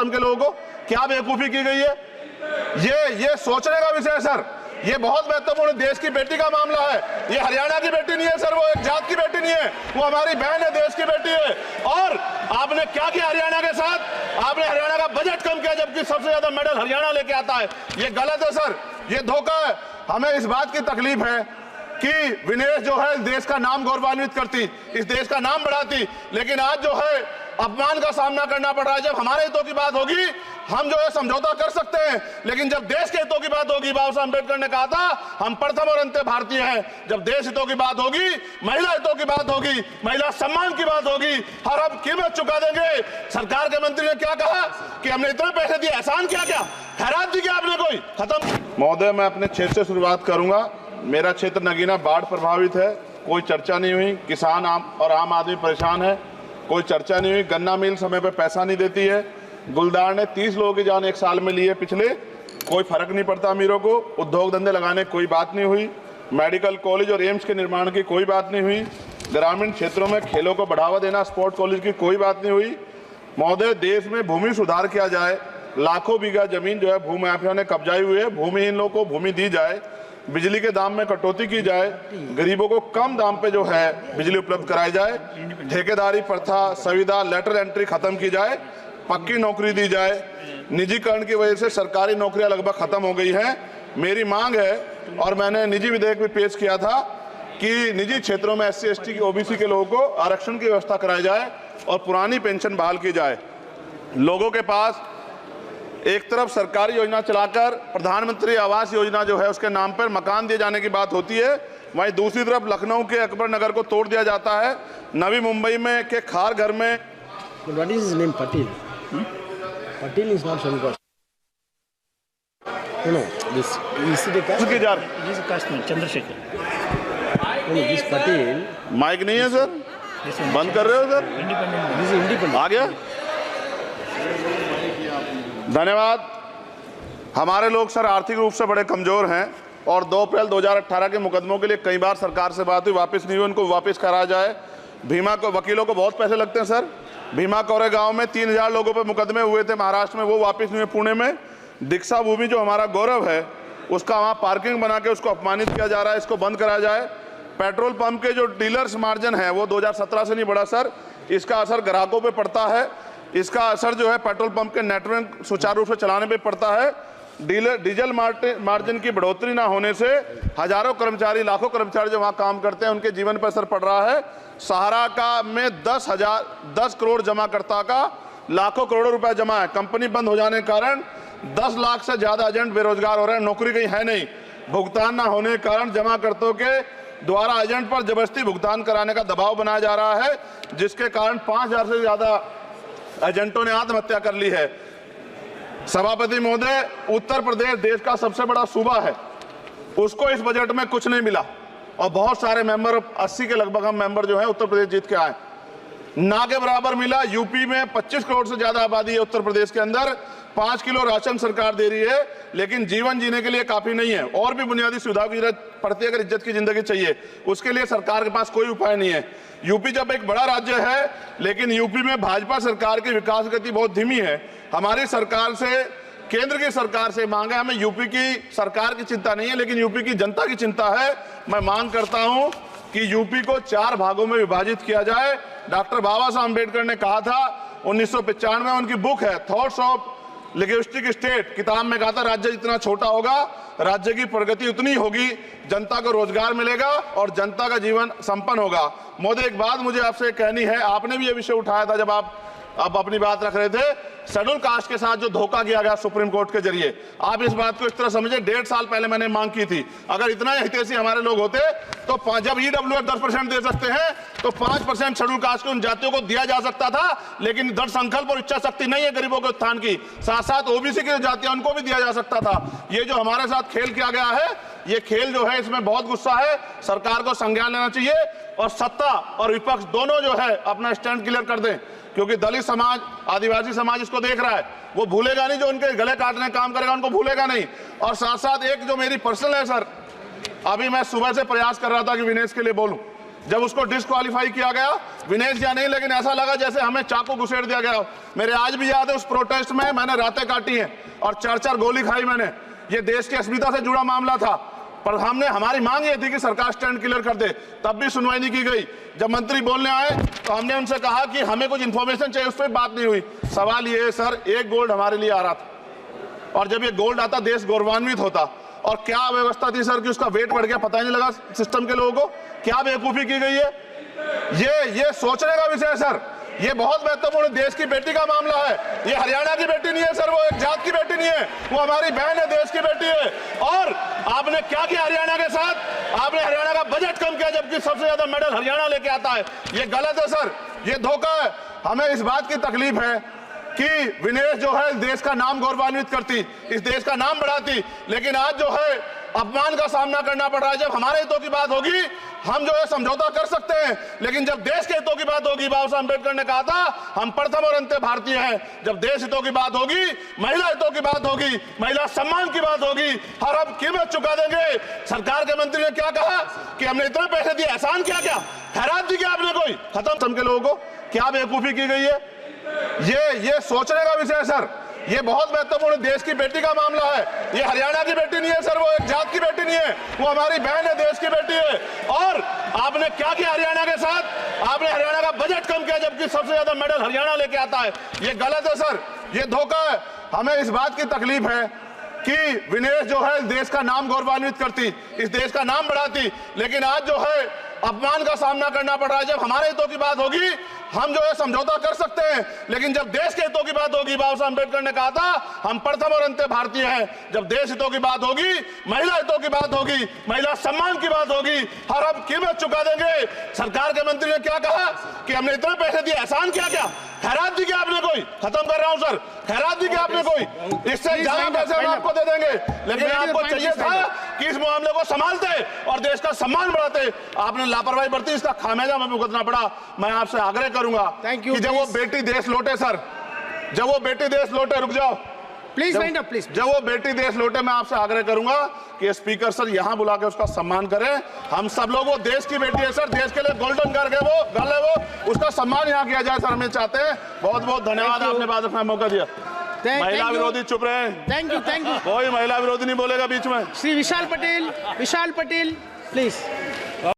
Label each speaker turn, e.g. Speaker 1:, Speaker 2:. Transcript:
Speaker 1: धर्म के लोगों को? क्या बेवकूफी की गई है? ये सोचने का विषय है सर। ये बहुत महत्वपूर्ण देश की बेटी का मामला है। ये हरियाणा की बेटी नहीं है सर, वो एक जात की बेटी नहीं है, वो हमारी बहन है, देश की बेटी है। और आपने क्या किया हरियाणा के साथ? आपने हरियाणा का बजट कम किया, जबकि सबसे ज्यादा मेडल हरियाणा लेके आता है। ये गलत है सर, ये धोखा है। हमें इस बात की तकलीफ है कि विनेश जो है देश का नाम गौरवान्वित करती, इस देश का नाम बढ़ाती, लेकिन आज जो है अपमान का सामना करना पड़ रहा है। जब हमारे हितों की बात होगी हम जो है समझौता कर सकते हैं, लेकिन जब देश के हितों की बात होगी, बाबा साहब अम्बेडकर ने कहा था हम प्रथम और अंत्य भारतीय हैं। जब देश हितों की बात होगी, महिला हितों की बात होगी, महिला सम्मान की बात होगी, हर हम कीमत चुका देंगे। सरकार के मंत्री ने क्या कहा कि हमने इतने पैसे दिए, एहसान किया क्या? खैरात दी क्या आपने कोई? खत्म। महोदय, मैं अपने क्षेत्र से शुरुआत करूंगा। मेरा क्षेत्र नगीना बाढ़ प्रभावित है, कोई चर्चा नहीं हुई। किसान और आम आदमी परेशान है, कोई चर्चा नहीं हुई। गन्ना मिल समय पे पैसा नहीं देती है। गुलदार ने 30 लोगों की जान एक साल में ली है पिछले, कोई फर्क नहीं पड़ता अमीरों को। उद्योग धंधे लगाने की कोई बात नहीं हुई। मेडिकल कॉलेज और एम्स के निर्माण की कोई बात नहीं हुई। ग्रामीण क्षेत्रों में खेलों को बढ़ावा देना, स्पोर्ट कॉलेज की कोई बात नहीं हुई। महोदय, देश में भूमि सुधार किया जाए, लाखों बीघा जमीन जो है भूमाफिया ने कब्जाई हुई है, भूमिहीन लोगों को भूमि दी जाए, बिजली के दाम में कटौती की जाए, गरीबों को कम दाम पे जो है बिजली उपलब्ध कराई जाए, ठेकेदारी प्रथा, संविदा, लेटर एंट्री खत्म की जाए, पक्की नौकरी दी जाए। निजीकरण की वजह से सरकारी नौकरियां लगभग खत्म हो गई हैं। मेरी मांग है, और मैंने निजी विधेयक भी पेश किया था, कि निजी क्षेत्रों में SC ST OBC के लोगों को आरक्षण की व्यवस्था कराई जाए और पुरानी पेंशन बहाल की जाए। लोगों के पास एक तरफ सरकारी योजना चलाकर प्रधानमंत्री आवास योजना जो है उसके नाम पर मकान दिए जाने की बात होती है, वहीं दूसरी तरफ लखनऊ के अकबर नगर को तोड़ दिया जाता है। नवी मुंबई में के खार घर में
Speaker 2: What is his name? Patil. Patil is not some caste. No, this is the caste.
Speaker 1: उसकी जा
Speaker 3: This is caste में Chandrashekhar.
Speaker 2: No, this Patil.
Speaker 1: Mike नहीं है सर, बंद कर रहे हो सर?
Speaker 3: Independent
Speaker 2: This is independent.
Speaker 1: आ गया। धन्यवाद। हमारे लोग सर आर्थिक रूप से बड़े कमजोर हैं और 2 अप्रैल 2018 के मुकदमों के लिए कई बार सरकार से बात हुई, वापस नहीं हुई। उनको वापस कराया जाए। भीमा को वकीलों को बहुत पैसे लगते हैं सर। भीमा कोरे गांव में 3000 लोगों पे मुकदमे हुए थे महाराष्ट्र में, वो वापस नहीं हुए। पुणे में दीक्षा भूमि जो हमारा गौरव है, उसका वहाँ पार्किंग बना के उसको अपमानित किया जा रहा है, इसको बंद कराया जाए। पेट्रोल पंप के जो डीलर्स मार्जिन है वो 2017 से नहीं बढ़ा सर, इसका असर ग्राहकों पे पड़ता है। इसका असर जो है पेट्रोल पंप के नेटवर्क सुचारू रूप से चलाने पे पड़ता है। डीजल मार्जिन की बढ़ोतरी ना होने से हजारों कर्मचारी, लाखों कर्मचारी जो वहाँ काम करते हैं उनके जीवन पर असर पड़ रहा है। सहारा का में 10 करोड़ जमाकर्ता का लाखों करोड़ों रुपए जमा है। कंपनी बंद हो जाने के कारण 10 लाख से ज्यादा एजेंट बेरोजगार हो रहे हैं, नौकरी कहीं है नहीं। भुगतान ना होने के कारण जमाकर्ताओं के द्वारा एजेंट पर जबरदस्ती भुगतान कराने का दबाव बनाया जा रहा है, जिसके कारण 5000 से ज्यादा एजेंटों ने आत्महत्या कर ली है। सभापति महोदय, उत्तर प्रदेश देश का सबसे बड़ा सूबा है, उसको इस बजट में कुछ नहीं मिला और बहुत सारे मेंबर, 80 के लगभग हम मेंबर जो है उत्तर प्रदेश जीत के आए, ना के बराबर मिला। यूपी में 25 करोड़ से ज्यादा आबादी है, उत्तर प्रदेश के अंदर 5 किलो राशन सरकार दे रही है, लेकिन जीवन जीने के लिए काफी नहीं है। और भी बुनियादी सुविधाओं की जरूरत पड़ती है अगर इज्जत की जिंदगी चाहिए, उसके लिए सरकार के पास कोई उपाय नहीं है। यूपी जब एक बड़ा राज्य है, लेकिन यूपी में भाजपा सरकार की विकास गति बहुत धीमी है। हमारी सरकार से, केंद्र की सरकार से मांग है, हमें यूपी की सरकार की चिंता नहीं है, लेकिन यूपी की जनता की चिंता है। मैं मांग करता हूं कि यूपी को 4 भागों में विभाजित किया जाए। डॉक्टर बाबा साहब अम्बेडकर ने कहा था 1995 में, उनकी बुक है थॉट्स ऑफ लिंग्विस्टिक स्टेट, किताब में कहा था राज्य जितना छोटा होगा राज्य की प्रगति उतनी होगी, जनता को रोजगार मिलेगा और जनता का जीवन संपन्न होगा। मोदी, एक बात मुझे आपसे कहनी है, आपने भी ये विषय उठाया था जब आप अपनी बात रख रहे थे, शेड्यूल कास्ट के साथ जो धोखा किया गया सुप्रीम कोर्ट के जरिए, आप इस बात को इस तरह समझे। 1.5 साल पहले मैंने मांग की थी, अगर इतना हितैषी हमारे लोग होते तो जब EWF 10% दे सकते हैं तो 5% शेड्यूल कास्ट के उन जातियों को दिया जा सकता था, लेकिन दृढ़ संकल्प और इच्छा शक्ति नहीं है गरीबों के उत्थान की। साथ साथ OBC की जातियां उनको भी दिया जा सकता था। ये जो हमारे साथ खेल किया गया है, ये खेल जो है इसमें बहुत गुस्सा है, सरकार को संज्ञान लेना चाहिए और सत्ता और विपक्ष दोनों जो है अपना स्टैंड क्लियर कर दें, क्योंकि दलित समाज, आदिवासी समाज इसको देख रहा है, वो भूलेगा नहीं। जो उनके गले काटने काम करेगा उनको भूलेगा नहीं। और साथ साथ एक जो मेरी पर्सनल है सर, अभी मैं सुबह से प्रयास कर रहा था कि विनेश के लिए बोलूं, जब उसको डिस्क्वालीफाई किया गया, विनेश या नहीं, लेकिन ऐसा लगा जैसे हमें चाकू घुसेड़ दिया गया। मेरे आज भी याद है, उस प्रोटेस्ट में मैंने रातें काटी हैं और 4-4 गोली खाई मैंने। ये देश की अस्मिता से जुड़ा मामला था, पर हमारी मांग ये थी कि सरकार स्टैंड क्लियर कर दे, तब भी सुनवाई नहीं की गई। जब मंत्री बोलने आए तो हमने उनसे कहा कि हमें कुछ इंफॉर्मेशन चाहिए, उस पर बात नहीं हुई। सवाल ये है सर, एक गोल्ड हमारे लिए आ रहा था, और जब ये गोल्ड आता देश गौरवान्वित होता। और क्या व्यवस्था थी सर कि उसका वेट बढ़ गया, पता ही नहीं लगा सिस्टम के लोगों को। क्या बेवकूफी की गई है, ये सोचने का विषय है सर। ये बहुत महत्वपूर्ण देश की बेटी का मामला है। ये हरियाणा की बेटी नहीं है सर, वो एक जात की बेटी नहीं है, वो हमारी बहन है, देश की बेटी है। और आपने क्या किया हरियाणा के साथ? आपने हरियाणा का बजट कम किया, जबकि सबसे ज्यादा मेडल हरियाणा लेके आता है। ये गलत है सर, ये धोखा है। हमें इस बात की तकलीफ है कि विनेश जो है देश का नाम गौरवान्वित करती, इस देश का नाम बढ़ाती, लेकिन आज जो है अपमान का सामना करना पड़ रहा है। जब हमारे हितों की बात होगी हम जो है समझौता कर सकते हैं, लेकिन जब देश के हितों की बात होगी, बाबा साहब अम्बेडकर ने कहा था हम प्रथम और अंत्य भारतीय हैं। जब देश हितों की बात होगी, महिला हितों की बात होगी, महिला सम्मान की बात होगी, हर हम कीमत चुका देंगे। सरकार के मंत्री ने क्या कहा कि हमने इतने पैसे दिए, एहसान क्या क्या खैरात दी क्या आपने कोई? खत्म के लोगों को। क्या बेवकूफी की गई है, ये सोचने का विषय है सर। ये बहुत महत्वपूर्ण देश की बेटी का मामला है। ये हरियाणा की बेटी नहीं है सर, वो एक जात की बेटी नहीं है, वो हमारी बहन है, देश की बेटी है। और आपने क्या किया हरियाणा के साथ? आपने हरियाणा का बजट कम किया, जबकि सबसे ज्यादा मेडल हरियाणा लेके आता है। ये गलत है सर, ये धोखा है। हमें इस बात की तकलीफ है कि विनेश जो है देश का नाम गौरवान्वित करती, इस देश का नाम बढ़ाती, लेकिन आज जो है अपमान का सामना करना पड़ रहा है। जब हमारे हितों की बात होगी हम जो है समझौता कर सकते हैं, लेकिन जब देश के हितों की बात होगी, बाबा साहब अम्बेडकर ने कहा था हम प्रथम और अंत्य भारतीय हैं। जब देश हितों की बात होगी, महिला हितों की बात होगी, महिला सम्मान की बात होगी, हर हम कीमत चुका देंगे। सरकार के मंत्री ने क्या कहा कि हमने इतने पैसे दिए, एहसान क्या क्या खैरात दी क्या आपने कोई? खत्म कर रहा हूं सर, खैरात दी क्या आपने कोई? इससे ज्यादा पैसे हम आपको दे देंगे, लेकिन आपको चाहिए था कि इस मामले को संभालते और देश का सम्मान बढ़ाते। आपने लापरवाही बरती, इसका खामियाजा हमें भुगतना पड़ा। मैं आपसे आग्रह करूंगा कि जब वो बेटी देश लौटे सर, जब वो बेटी देश लौटे, रुक जाओ
Speaker 2: प्लीज वाइंड अप प्लीज।
Speaker 1: जब वो बेटी देश लौटे, मैं आपसे आग्रह करूंगा कि स्पीकर सर यहां बुला के उसका सम्मान करें। हम सब लोग, वो देश की बेटी है सर, देश के लिए गोल्डन गर्ल है वो, उसका सम्मान यहां किया जाए सर, हमें चाहते हैं। बहुत बहुत धन्यवाद, आपने बात रखना मौका दिया। महिला विरोधी चुप रहे।
Speaker 2: Thank you.
Speaker 1: कोई महिला विरोधी नहीं बोलेगा बीच में।
Speaker 2: श्री विशाल पटेल प्लीज।